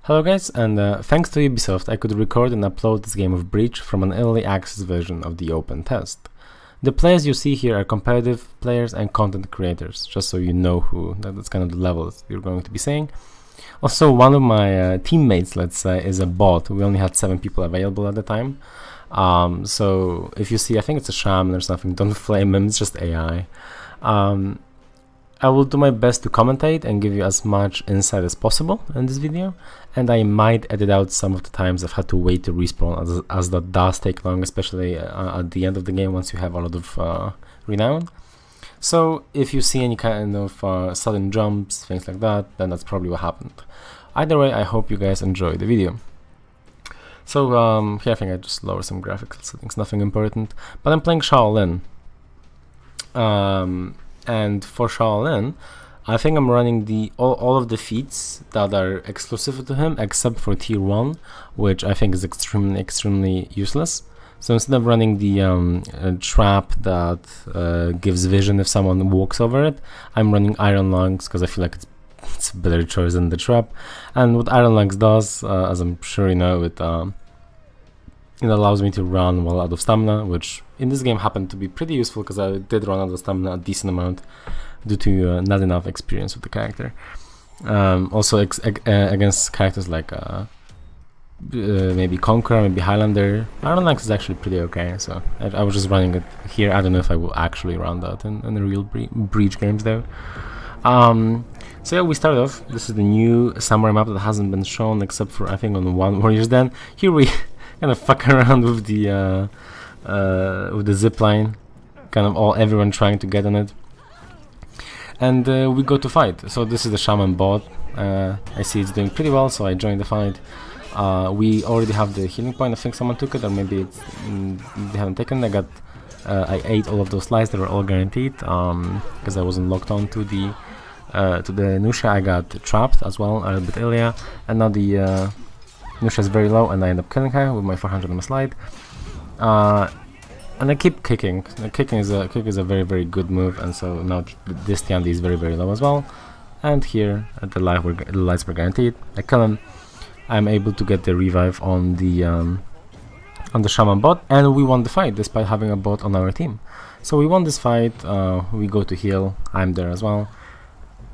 Hello guys, and thanks to Ubisoft I could record and upload this game of Breach from an early access version of the open test. The players you see here are competitive players and content creators, just so you know who, that's kind of the levels you're going to be seeing. Also, one of my teammates, let's say, is a bot. We only had 7 people available at the time. So if you see, I think it's a shaman or something, don't flame him, it's just AI. I will do my best to commentate and give you as much insight as possible in this video, and I might edit out some of the times I've had to wait to respawn, as that does take long, especially at the end of the game once you have a lot of renown. So if you see any kind of sudden jumps, things like that, then that's probably what happened. Either way, I hope you guys enjoy the video. So here I think I just lower some graphical settings, nothing important, but I'm playing Shaolin. And for Shaolin, I think I'm running all of the feats that are exclusive to him, except for tier 1, which I think is extremely useless. So instead of running the trap that gives vision if someone walks over it, I'm running Iron Lungs because I feel like it's a better choice than the trap. And what Iron Lungs does, as I'm sure you know, it allows me to run while out of stamina, which in this game happened to be pretty useful because I did run out of stamina a decent amount due to not enough experience with the character. Also against characters like maybe Conqueror, maybe Highlander, Iron Lance is actually pretty okay, so I was just running it here. I don't know if I will actually run that in the real Breach games though. So yeah, we start off. This is the new samurai map that hasn't been shown except for I think on one Warriors Den. Here we kind of fuck around with the zip line, kind of everyone trying to get on it, and we go to fight. So this is the shaman bot. I see it's doing pretty well, so I joined the fight. We already have the healing point. I think someone took it, or maybe they haven't taken it. I ate all of those lives. They were all guaranteed because I wasn't locked on to the Nusha. I got trapped as well a little bit earlier, and now the Nusha is very low, and I end up killing her with my 400 on the slide. And I keep kicking. Kick is a very good move, and so now this Tiandi is very low as well. And here the lights were guaranteed. I kill him. I'm able to get the revive on the shaman bot, and we won the fight despite having a bot on our team. So we won this fight. We go to heal. I'm there as well.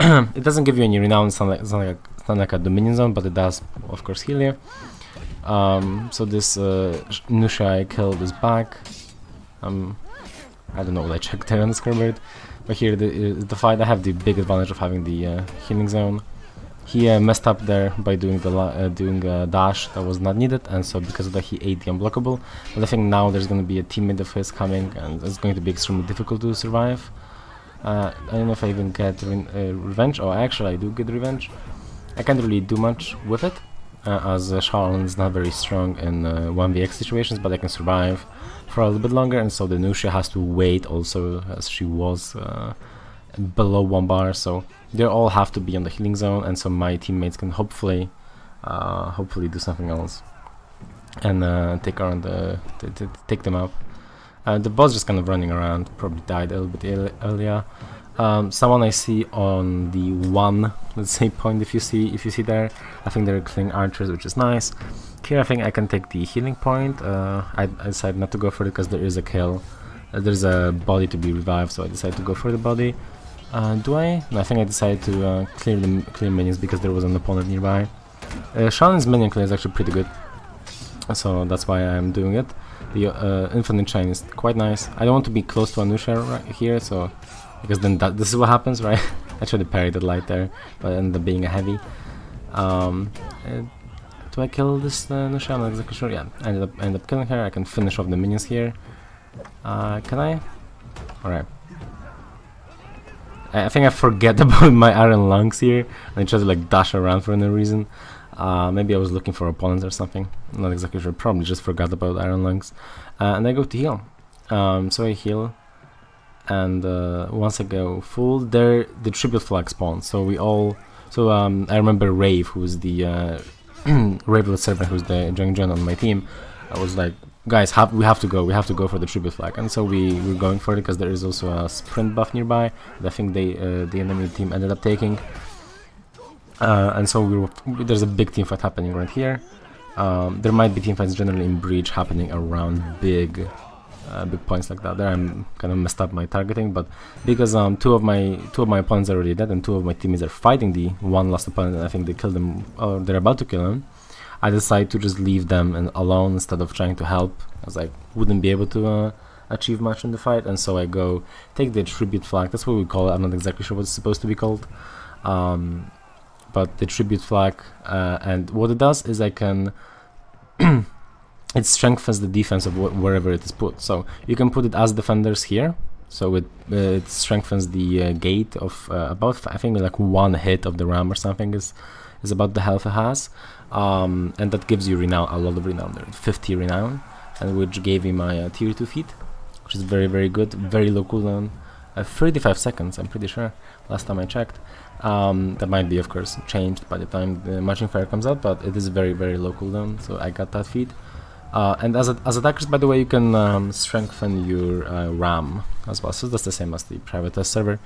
It doesn't give you any renown. It's not like a dominion zone, but it does, of course, heal you. So this Nusha I killed is back. I don't know what I checked there on the scoreboard, but here the fight. I have the big advantage of having the healing zone. He messed up there by doing the dash that was not needed, and so because of that he ate the unblockable. But I think now there's going to be a teammate of his coming, and it's going to be extremely difficult to survive. I don't know if I even get revenge. Oh, actually I do get revenge. I can't really do much with it, as Shaolin is not very strong in 1vx situations, but I can survive for a little bit longer, and so the Nusha has to wait also, as she was below 1 bar, so they all have to be on the healing zone, and so my teammates can hopefully do something else and take them up. The boss just kind of running around, probably died a little bit earlier. Someone I see on the 1, let's say, point, if you see there, I think they're killing archers, which is nice. Here I think I can take the healing point. I decided not to go for it because there is a kill. There's a body to be revived, so I decided to go for the body. Do I? No, I think I decided to clear minions because there was an opponent nearby. Shaolin's minion clear is actually pretty good, so that's why I'm doing it. The infinite chain is quite nice. I don't want to be close to Anusha right here, so because then this is what happens, right? I tried to parry the light there, but it ended up being a heavy. Do I kill this Anusha? I'm not exactly sure. Yeah, I ended up killing her. I can finish off the minions here. Can I? Alright. I think I forget about my Iron Lungs here, and I try to like dash around for no reason. Maybe I was looking for opponents or something. I'm not exactly sure. Probably just forgot about Iron Lungs. And I go to heal. So I heal, and once I go full, there the tribute flag spawns. So we all. So I remember Rave, who's the Ravelet servant, who's the Gen on my team. I was like, guys, we have to go for the tribute flag, and so we're going for it because there is also a sprint buff nearby that I think the enemy team ended up taking. And so there's a big team fight happening right here. There might be team fights generally in Breach happening around big points like that. There I'm kind of messed up my targeting, but because two of my opponents are already dead and two of my teammates are fighting the one last opponent, and I think they killed him or they're about to kill him, I decide to just leave them alone instead of trying to help, as I wouldn't be able to achieve much in the fight. And so I go take the tribute flag. That's what we call it. I'm not exactly sure what it's supposed to be called, but the tribute flag, and what it does is I can it strengthens the defense of wherever it is put. So you can put it as defenders here, so it strengthens the gate of about, I think, like 1 hit of the ram or something is about the health it has, and that gives you renown, a lot of renown there, 50 renown, and which gave me my tier 2 feat, which is very, very good, very low cooldown, 35 seconds I'm pretty sure, last time I checked. That might be, of course, changed by the time the Marching Fire comes out, but it is very, very low cooldown, so I got that feat. And as attackers, by the way, you can strengthen your ram as well, so that's the same as the private test server.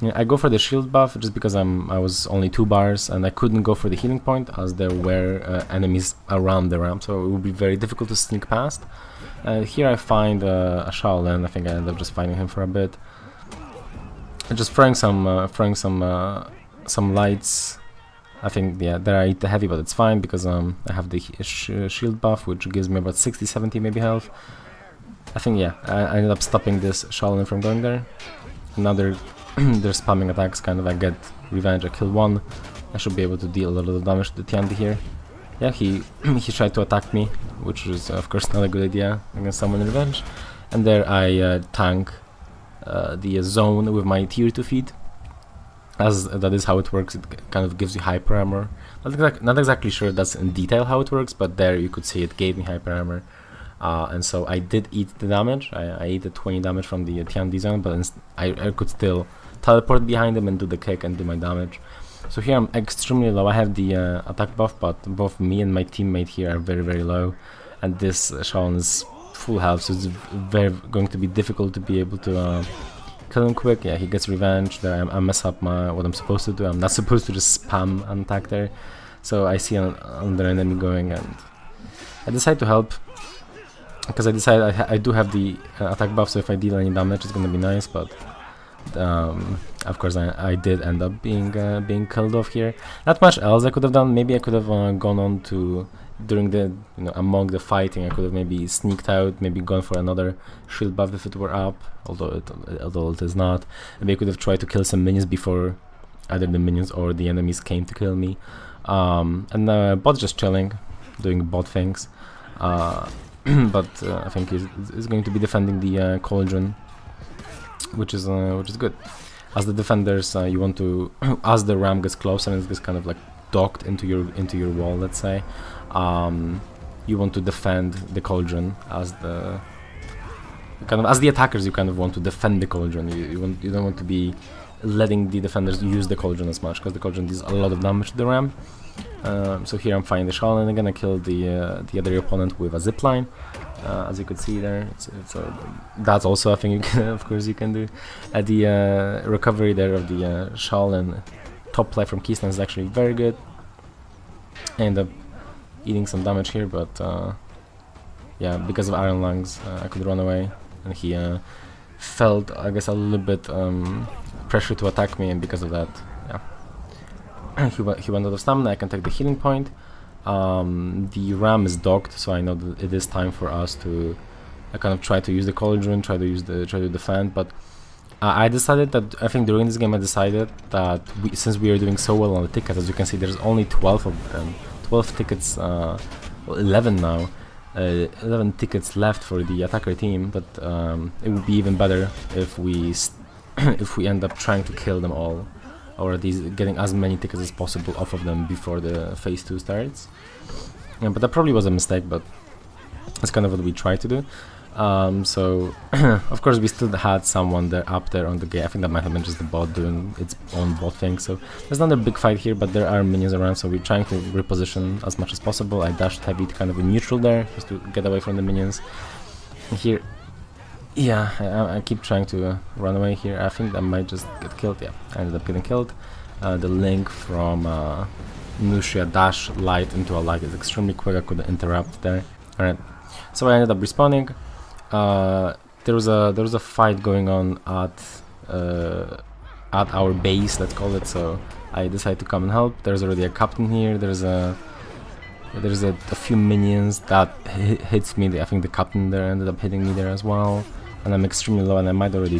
Yeah, I go for the shield buff just because I was only 2 bars and I couldn't go for the healing point as there were enemies around the ram, so it would be very difficult to sneak past. Here I find a Shaolin. I think I end up just fighting him for a bit, just throwing some lights. I think, yeah, there I eat the heavy, but it's fine because I have the shield buff, which gives me about 60-70 maybe health. I think, yeah, I ended up stopping this Shaolin from going there. Now they're spamming attacks, kind of. I get revenge, I kill one. I should be able to deal a lot of damage to the Tiandi here. Yeah, he tried to attack me, which is of course not a good idea against someone in revenge. And there I tank the zone with my tier 2 feat, as that is how it works. It kind of gives you hyper armor. Not exactly sure that's in detail how it works, but there you could see it gave me hyper armor. And so I did eat the damage. I ate the 20 damage from the Tiandi zone, but I could still teleport behind him and do the kick and do my damage. So here I'm extremely low. I have the attack buff, but both me and my teammate here are very, very low. And this Shaolin is full health, so it's going to be difficult to be able to kill him quick. Yeah, he gets revenge. There I mess up what I'm supposed to do. I'm not supposed to just spam an attack there. So I see another enemy going, and I decide to help, because I decide I do have the attack buff, so if I deal any damage it's gonna be nice. But of course I did end up being killed off here. Not much else I could have done. Maybe I could have gone on to, during the, among the fighting, I could have maybe sneaked out, maybe gone for another shield buff if it were up, although it is not. Maybe I could have tried to kill some minions before either the minions or the enemies came to kill me. And bot's just chilling, doing bot things. But I think he's going to be defending the cauldron, which is good. As the defenders, you want to, as the ram gets closer and it gets kind of like docked into your wall, let's say, you want to defend the cauldron as the as the attackers. You kind of want to defend the cauldron. You don't want to be letting the defenders use the cauldron as much, because the cauldron does a lot of damage to the ram. So here I'm fighting the Shaolin again. I killed the other opponent with a zipline, as you could see there. That's also a thing you can, of course, you can do. The recovery there of the Shaolin top life from Keystone is actually very good. I end up eating some damage here, but yeah, because of Iron Lungs, I could run away, and he felt, I guess, a little bit pressure to attack me, and because of that, yeah, he went out of stamina. I can take the healing point. The ram is docked, so I know that it is time for us to kind of try to use the cauldron, try to defend. But I decided that, I think during this game I decided that since we are doing so well on the tickets, as you can see, there's only 12 of them, 12 tickets, well, 11 now, 11 tickets left for the attacker team. But it would be even better if we if we end up trying to kill them all, or at least getting as many tickets as possible off of them before the phase 2 starts. Yeah, but that probably was a mistake, but that's kind of what we tried to do. So of course we still had someone there up there on the gate. I think that might have been just the bot doing its own bot thing. So there's not a big fight here, but there are minions around, so we're trying to reposition as much as possible. I dashed heavy to kind of in neutral there, just to get away from the minions. And here, yeah, I keep trying to run away here. I think I might just get killed. Yeah, I ended up getting killed. the link from Nusha dash light into a light is extremely quick. I could interrupt there. Alright, so I ended up respawning. There was a fight going on at our base, let's call it. So I decided to come and help. There's already a captain here. There's a few minions that hits me. I think the captain there ended up hitting me there as well, and I'm extremely low, and I might already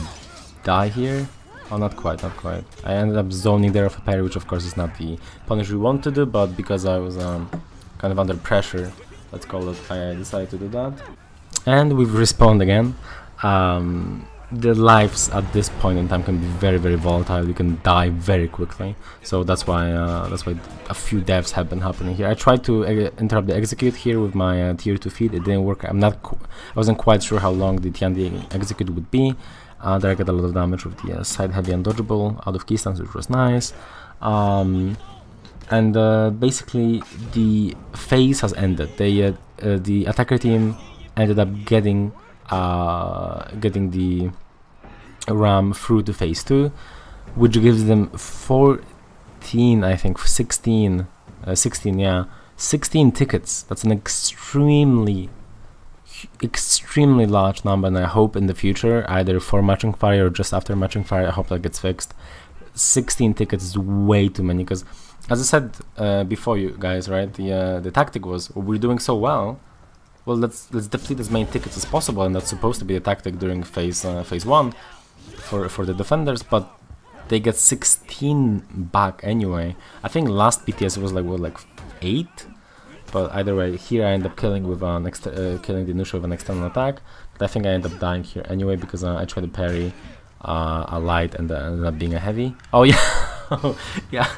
die here. Oh, not quite, not quite. I ended up zoning there off a parry, which of course is not the punish we want to do, but because I was kind of under pressure, let's call it, I decided to do that. And we've respawned again. The lives at this point in time can be very, very volatile. You can die very quickly, so that's why a few deaths have been happening here. I tried to interrupt the execute here with my tier 2 feed. It didn't work. I wasn't quite sure how long the TND execute would be. There I got a lot of damage with the side heavy and dodgeable out of key stance, which was nice. Basically the phase has ended. The attacker team ended up getting the ram through to phase 2, which gives them 14, I think 16 tickets. That's an extremely large number, and I hope in the future, either for matching fire or just after matching fire, I hope that gets fixed. 16 tickets is way too many, because as I said before, you guys, right, the tactic was, we're doing so well, well, let's deplete as many tickets as possible, and that's supposed to be the tactic during phase 1 for the defenders, but they get 16 back anyway. I think last PTS was like, what, like 8? But either way, here I end up killing with killing the Nusha with an external attack, but I think I end up dying here anyway, because I tried to parry a light and ended up being a heavy. Oh yeah. Oh yeah.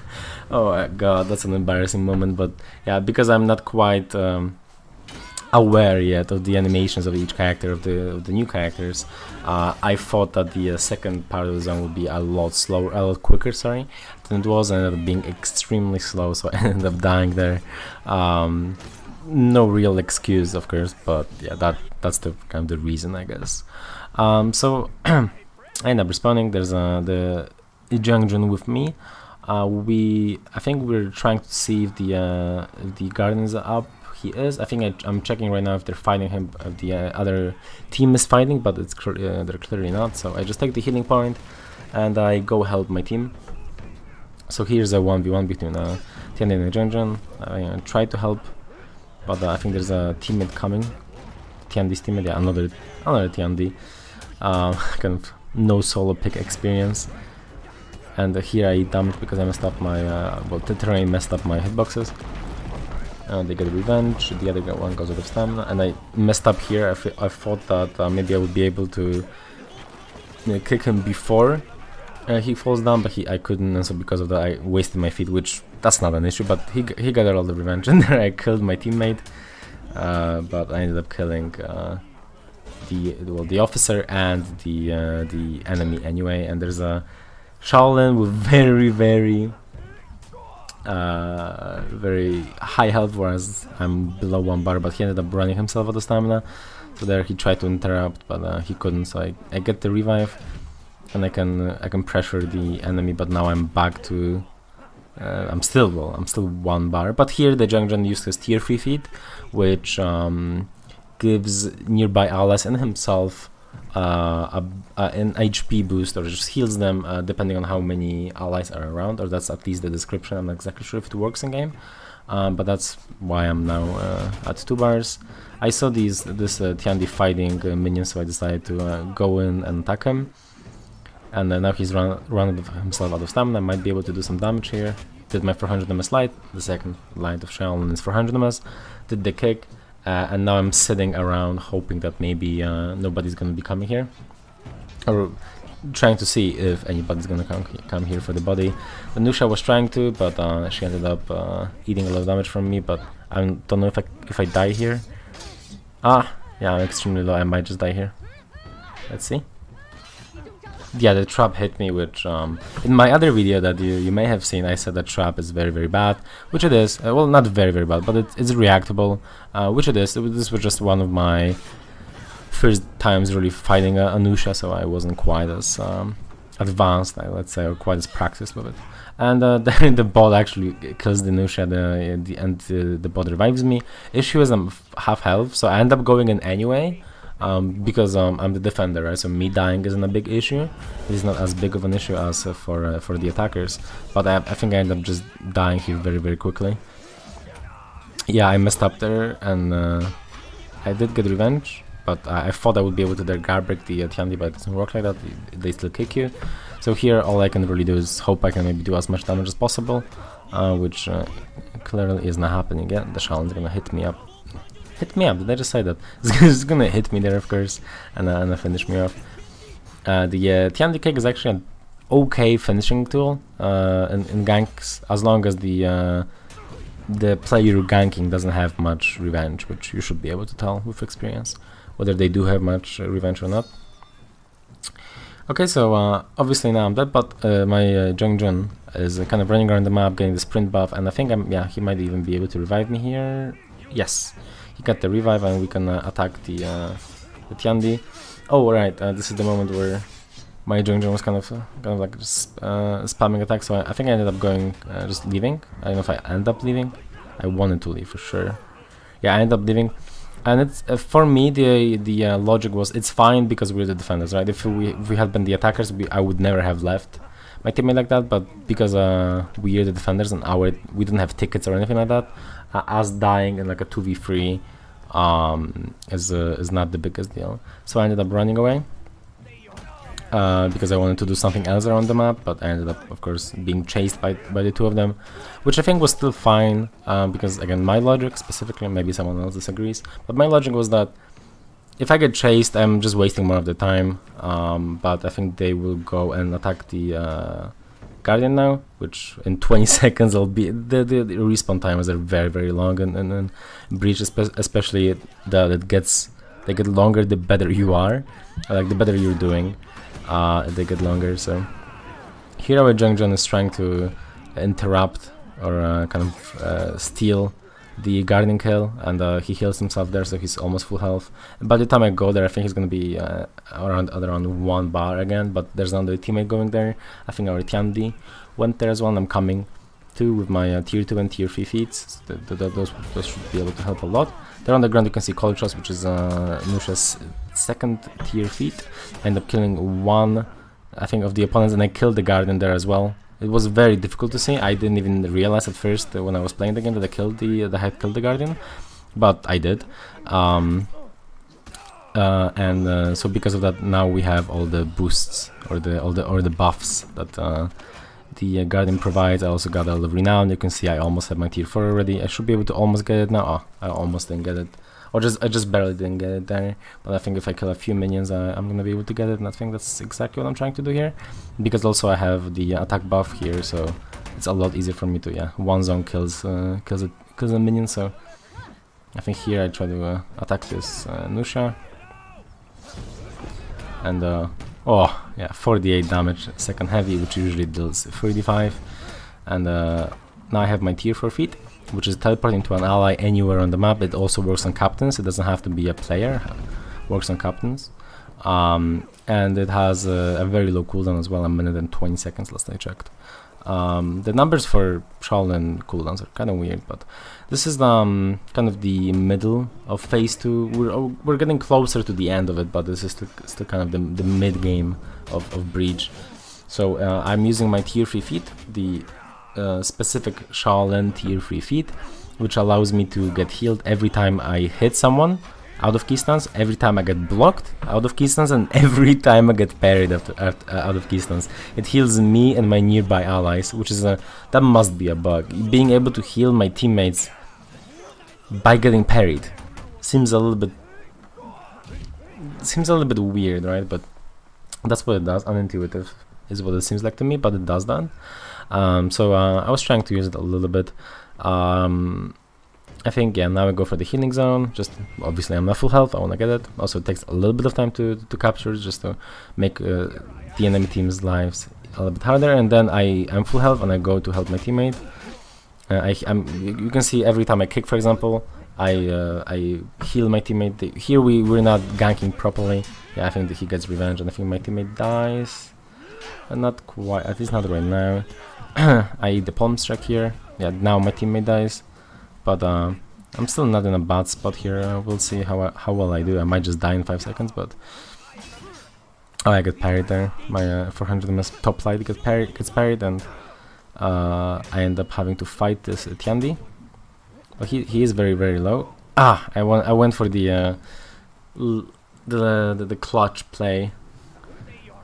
Oh my god, that's an embarrassing moment, but yeah, because I'm not quite aware yet of the animations of each character, of the new characters, I thought that the second part of the zone would be a lot slower, a lot quicker, sorry, than it was, and ended up being extremely slow, so I ended up dying there. No real excuse, of course, but yeah, that's the kind of the reason, I guess. So I end up respawning. There's the junction with me. I think we're trying to see if the garden is up. He is. I think I'm checking right now if they're fighting him, if the other team is fighting, but it's they're clearly not. So I just take the healing point and I go help my team. So here's a 1v1 between TND and Junjun. I tried to help, but I think there's a teammate coming. TND's teammate, yeah, another TND. Kind of no solo pick experience. And here I eat damage because I messed up my well, the terrain messed up my hitboxes. They get revenge. The other one goes out of stamina, and I messed up here. I thought that maybe I would be able to kick him before he falls down, but I couldn't, and so because of that I wasted my feet, which that's not an issue, but he got a lot of revenge, and there I killed my teammate, but I ended up killing the officer and the enemy anyway. And there's a Shaolin with very high health, whereas I'm below 1 bar, but he ended up running himself out of stamina, so there he tried to interrupt, but he couldn't, so I get the revive, and I can pressure the enemy, but now I'm back to I'm still 1 bar, but here the Jungjun used his tier 3 feat, which gives nearby allies and himself an HP boost, or just heals them depending on how many allies are around, or that's at least the description. I'm not exactly sure if it works in game, but that's why I'm now at 2 bars. I saw this TND fighting minions, so I decided to go in and attack him, and now he's running himself out of stamina. I might be able to do some damage here. Did my 400 MS light, the second light of Shaolin is 400 MS, did the kick, and now I'm sitting around hoping that maybe nobody's gonna be coming here, or trying to see if anybody's gonna come here for the body. The Nusha was trying to, but she ended up eating a lot of damage from me, but I don't know if I die here. Yeah, I'm extremely low. I might just die here. Let's see. Yeah, the trap hit me, which in my other video that you may have seen, I said that trap is very bad, which it is. Well, not very bad, but it's reactable, which it is. This was just one of my first times really fighting Anusha, so I wasn't quite as advanced, let's say, or quite as practiced with it. and then the bot actually kills the Nusha, and the bot revives me. Issue is I'm half health, so I end up going in anyway, because I'm the defender, right? So me dying isn't a big issue. It's not as big of an issue as for the attackers, but I think I end up just dying here very, very quickly. Yeah, I messed up there, and I did get revenge, but I thought I would be able to guard break the Tiandi, but it doesn't work like that. They still kick you. So here all I can really do is hope I can maybe do as much damage as possible, which clearly is not happening yet. The Shaolin's gonna hit me up. Hit me up, did I just say that? It's gonna hit me there, of course, and finish me off. The Tiandi kick is actually an okay finishing tool in ganks, as long as the player ganking doesn't have much revenge, which you should be able to tell with experience, whether they do have much revenge or not. Okay, so obviously now I'm dead, but my Jungjun is kind of running around the map, getting the sprint buff, and I think he might even be able to revive me here. Yes, he got the revive, and we can attack the Tiandi. Oh, right, this is the moment where my Jungjun was kind of like spamming attacks, so I think I ended up going just leaving. I don't know if I end up leaving. I wanted to leave for sure. Yeah, I ended up leaving. And it's for me the logic was it's fine because we're the defenders, right? If we had been the attackers, I would never have left my teammate like that. But because we are the defenders and we didn't have tickets or anything like that, us dying in like a 2v3 is not the biggest deal. So I ended up running away because I wanted to do something else around the map, but I ended up, of course, being chased by the two of them, which I think was still fine, because, again, my logic, specifically, maybe someone else disagrees, but my logic was that if I get chased, I'm just wasting more of the time, but I think they will go and attack the Guardian now, which in 20 seconds will be... The respawn times are very, very long, and Breach, especially, they get longer the better you are, like the better you're doing. They get longer, so here our Jungjun is trying to interrupt or kind of steal the Guardian kill, and he heals himself there, so he's almost full health. And by the time I go there, I think he's gonna be around 1 bar again, but there's another teammate going there. I think our Tiandi went there as well, and I'm coming too with my tier 2 and tier 3 feats. So those should be able to help a lot. There on the ground you can see Color Trust, which is Nusha's 2nd tier feat. I end up killing one, I think, of the opponents, and I killed the Guardian there as well. It was very difficult to see. I didn't even realize at first when I was playing the game that I had killed the Guardian, but I did. So because of that, now we have all the boosts or the buffs that the Guardian provides. I also got all the Renown. You can see I almost have my tier 4 already. I should be able to almost get it now. Oh, I almost didn't get it. Or I just barely didn't get it there. But I think if I kill a few minions, I'm gonna be able to get it. And I think that's exactly what I'm trying to do here. Because also I have the attack buff here, so it's a lot easier for me to, one zone kills a minion. So I think here I try to attack this Nusha. And oh yeah, 48 damage, 2nd heavy, which usually deals 35. And now I have my tier 4 feat, which is teleporting to an ally anywhere on the map. It also works on captains. It doesn't have to be a player. It works on captains. And it has a very low cooldown as well, 1 minute and 20 seconds last I checked. The numbers for Shaolin cooldowns are kind of weird, but this is kind of the middle of phase 2. We're getting closer to the end of it, but this is still kind of the mid game of Breach. So I'm using my tier 3 feat, the specific Shaolin tier 3 feat, which allows me to get healed every time I hit someone out of key stance, every time I get blocked out of key stance, and every time I get parried out of key stance. It heals me and my nearby allies, which is that must be a bug. Being able to heal my teammates by getting parried seems a little bit weird, right? But that's what it does. Unintuitive is what it seems like to me, but it does that. So I was trying to use it a little bit. I think, yeah, now I go for the healing zone. Just obviously I'm not full health, I want to get it. Also it takes a little bit of time to capture, just to make the enemy team's lives a little bit harder. And then I'm full health and I go to help my teammate. You can see every time I kick, for example, I heal my teammate. Here we're not ganking properly. Yeah, I think that he gets revenge, and I think my teammate dies. Not quite, at least not right now. I eat the palm strike here. Yeah, now my teammate dies, but I'm still not in a bad spot here. We'll see how well I do. I might just die in 5 seconds, but oh, I get parried there. My 400 MS top light gets parried, and I end up having to fight this Tiandi. But he is very low. Ah, I went for the clutch play,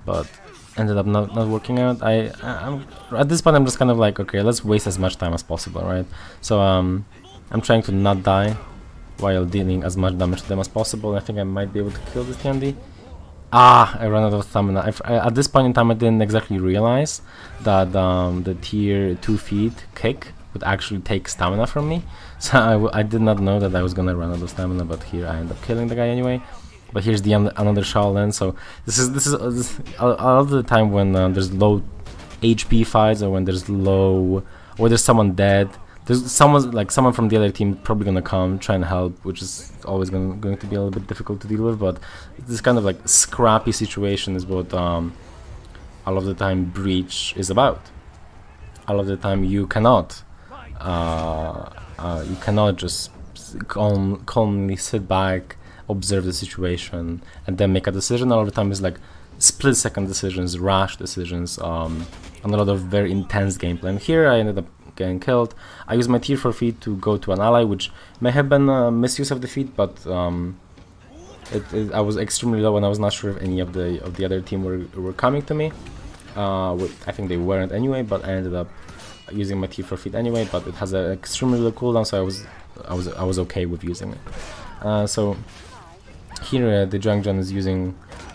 but ended up not working out. I'm at this point I'm just kind of like, okay, let's waste as much time as possible, right? So I'm trying to not die while dealing as much damage to them as possible. I think I might be able to kill this Tiandi. Ah, I ran out of stamina. At this point in time I didn't exactly realize that the tier 2 feet kick would actually take stamina from me. So I did not know that I was gonna run out of stamina, but here I end up killing the guy anyway. But here's the another Shaolin. So this is a lot of the time when there's low HP fights, or when there's low, or there's someone dead. There's someone from the other team probably gonna come try and help, which is always going to be a little bit difficult to deal with. But this kind of like scrappy situation is what all of the time Breach is about. All of the time you cannot just calmly sit back, observe the situation, and then make a decision. All of the time is like split-second decisions, rash decisions, and a lot of very intense gameplay. And here I ended up getting killed. I used my tier 4 feat to go to an ally, which may have been a misuse of the feat, but I was extremely low and I was not sure if any of the other team were coming to me. I think they weren't anyway, but I ended up using my tier 4 feat anyway. But it has an extremely low cooldown, so I was okay with using it. So here the Jang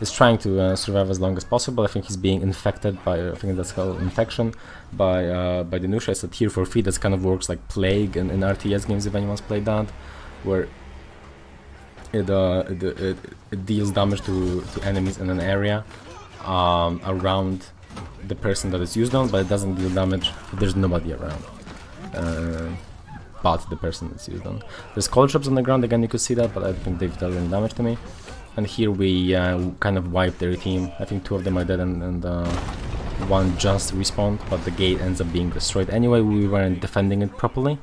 is trying to survive as long as possible. I think he's being infected by, I think that's called infection, by the Nusha. It's a tier 4 feat that kind of works like Plague in RTS games, if anyone's played that, where it deals damage to enemies in an area around the person that is used on, but it doesn't deal damage if there's nobody around. But the person that's used on. There's cold traps on the ground, again you could see that, but I don't think they've done any damage to me. And here we kind of wiped their team. I think 2 of them are dead and 1 just respawned, but the gate ends up being destroyed anyway. We weren't defending it properly.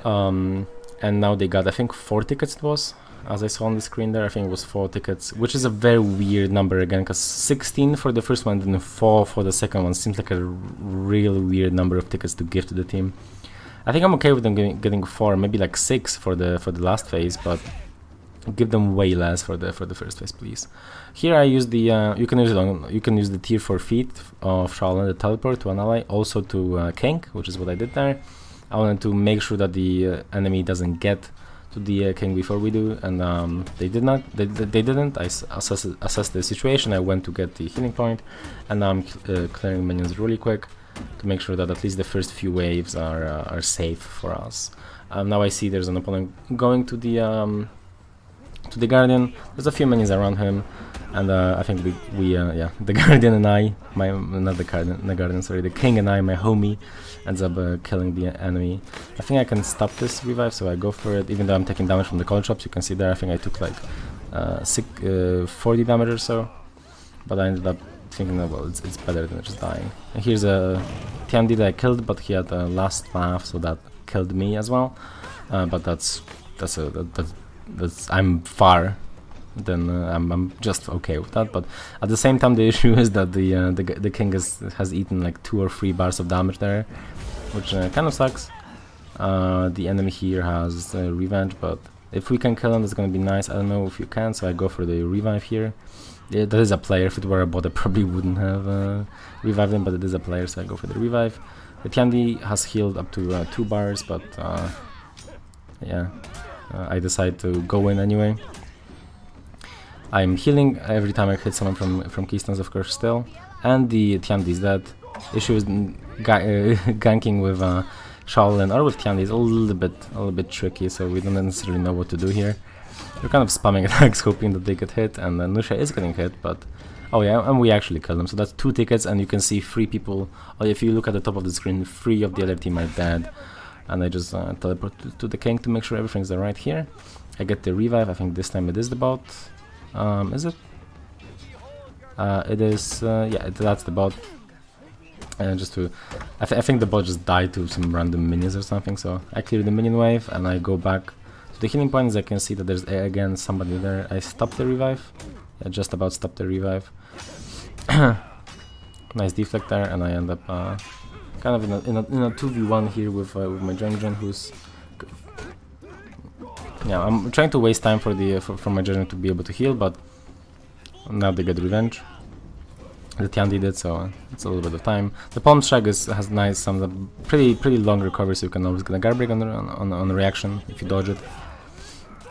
And now they got, I think 4 tickets it was, as I saw on the screen there. I think it was 4 tickets, which is a very weird number again, because 16 for the first one and then 4 for the second one seems like a really weird number of tickets to give to the team. I think I'm okay with them getting 4, maybe like 6 for the last phase, but give them way less for the first phase, please. Here I use the you can use the tier 4 feat of Shaolin, the teleport to an ally, also to King, which is what I did there. I wanted to make sure that the enemy doesn't get to the King before we do, and they did not. They didn't. I assessed the situation. I went to get the healing point, and now I'm clearing minions really quick to make sure that at least the first few waves are safe for us. Now I see there's an opponent going to the Guardian. There's a few minions around him, and I think yeah, the Guardian and I, not the Guardian, sorry, the King and I, my homie, ends up killing the enemy. I think I can stop this revive, so I go for it, even though I'm taking damage from the cold traps. You can see there, I think I took like 40 damage or so, but I ended up thinking that, well, it's better than just dying. And here's a Tiandi that I killed, but he had a last laugh, so that killed me as well. But that's I'm far. Then I'm just okay with that. But at the same time, the issue is that the King has eaten like 2 or 3 bars of damage there, which kind of sucks. The enemy here has revenge, but if we can kill him, that's gonna be nice. I don't know if you can, so I go for the revive here. Yeah, that is a player. If it were a bot, I probably wouldn't have revived him, but it is a player, so I go for the revive. The Tiandi has healed up to 2 bars, but yeah, I decide to go in anyway. I'm healing every time I hit someone from keystones, of course, still, and the Tiandi is dead. Issue is ganking with Shaolin or with Tiandi is a little bit tricky, so we don't necessarily know what to do here. We're kind of spamming attacks, hoping that they get hit, and Nusha is getting hit, but oh yeah, and we actually killed him. So that's 2 tickets, and you can see 3 people. Or if you look at the top of the screen, 3 of the other team are dead, and I just teleport to the King to make sure everything's right here. I get the revive. I think this time it is the bot. Is it? It is. Yeah, that's the bot. And just to, I think the bot just died to some random minions or something, so I clear the minion wave and I go back to the healing point. As I can see that there's again somebody there. I stop the revive, I just about stopped the revive. Nice deflect there, and I end up kind of in a 2v1 here with my Junction, who's yeah. I'm trying to waste time for the for my Junction to be able to heal, but now they get revenge. The Tiandi did, so it's a little bit of time. The Palm Strike has nice, some pretty long recovery, so you can always get a guard break on a reaction if you dodge it.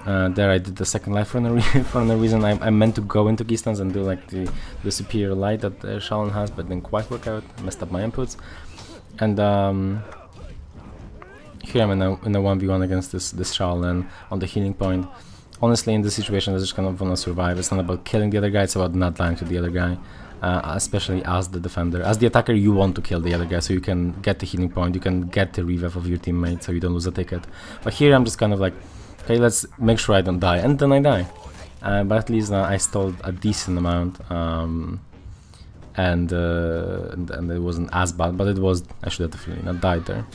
There I did the second life for no reason. I meant to go into Keystons and do like the superior light that Shaolin has, but didn't quite work out. Messed up my inputs, and here I'm in a 1v1 against this Shaolin on the healing point. Honestly, in this situation, I just kind of want to survive. It's not about killing the other guy; it's about not dying to the other guy. Especially as the defender. As the attacker, you want to kill the other guy so you can get the healing point, you can get the revive of your teammate so you don't lose a ticket. But here I'm just kind of like, okay, let's make sure I don't die, and then I die. But at least I stalled a decent amount, and it wasn't as bad, but it was, I should have definitely not died there.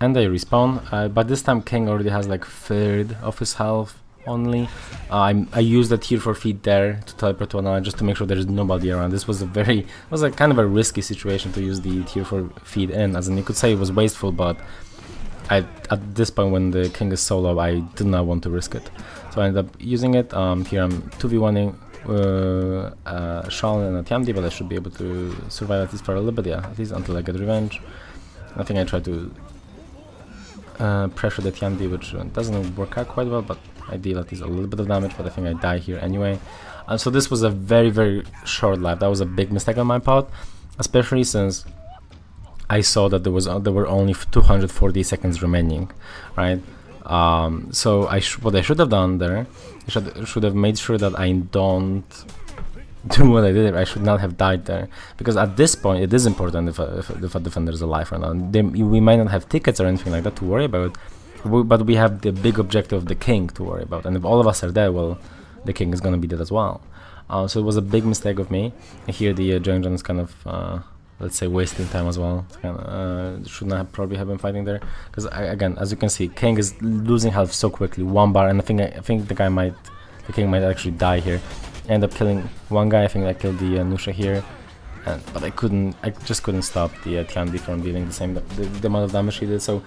And I respawn, but this time King already has like third of his health only. I used the tier 4 feed there to teleport to an ally just to make sure there is nobody around. This was a kind of a risky situation to use the tier 4 feed in, as in you could say it was wasteful, but at this point when the King is solo, I did not want to risk it. So I ended up using it. Here I'm 2v1ing Shaolin and a Tiandi, but I should be able to survive at least for a little bit, yeah, at least until I get revenge. I think I tried to pressure the Tiandi, which doesn't work out quite well, but I deal at least a little bit of damage, but I think I die here anyway. So this was a very short life. That was a big mistake on my part, especially since I saw that there were only 240 seconds remaining, right? So what I should have done there, I should have made sure that I don't do what I did. I should not have died there, because at this point it is important if a defender is alive or not. We might not have tickets or anything like that to worry about, but we have the big objective of the King to worry about, and if all of us are dead, well, the King is gonna be dead as well. So it was a big mistake of me. And here the Junction is kind of let's say wasting time as well. Should not have probably have been fighting there, because again, as you can see, King is losing health so quickly, 1 bar, and I think the King might actually die here. End up killing one guy. I think I killed the Nusha here, but I just couldn't stop the Tiandi from dealing the amount of damage he did. So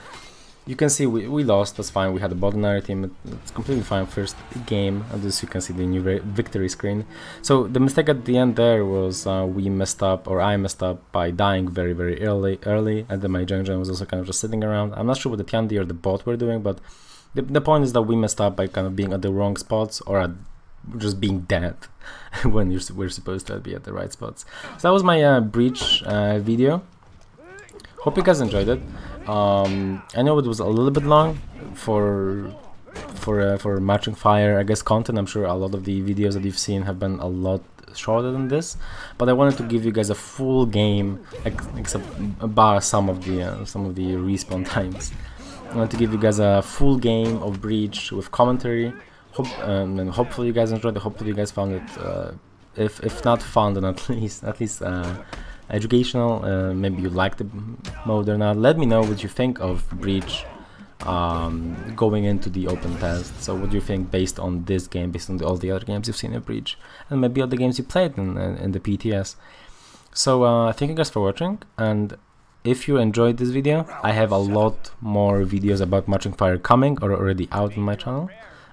you can see we lost. That's fine. We had a bottom area team. It's completely fine. First game, and this you can see the new victory screen. So the mistake at the end there was we messed up, or I messed up by dying very early, and then my Junction was also kind of just sitting around. I'm not sure what the Tiandi or the bot were doing, but the point is that we messed up by kind of being at the wrong spots, or at just being dead when we're supposed to be at the right spots. So that was my breach video. Hope you guys enjoyed it. I know it was a little bit long for matching fire, I guess, content. I'm sure a lot of the videos that you've seen have been a lot shorter than this, but I wanted to give you guys a full game, except bar some of the respawn times. I wanted to give you guys a full game of Breach with commentary. And hopefully you guys enjoyed it. Hopefully you guys found it, if not fun, then at least educational. Maybe you liked the mode or not. Let me know what you think of Breach going into the open test. So what do you think based on this game, based on all the other games you've seen in Breach, and maybe other games you played in the PTS. So thank you guys for watching, and if you enjoyed this video, I have a lot more videos about Matching Fire coming, or already out on my channel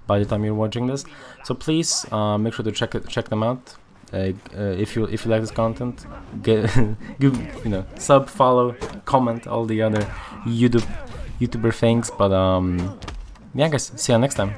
by the time you're watching this. So please make sure to check them out. If you like this content, give sub, follow, comment, all the other YouTuber things. But yeah, guys, see you next time.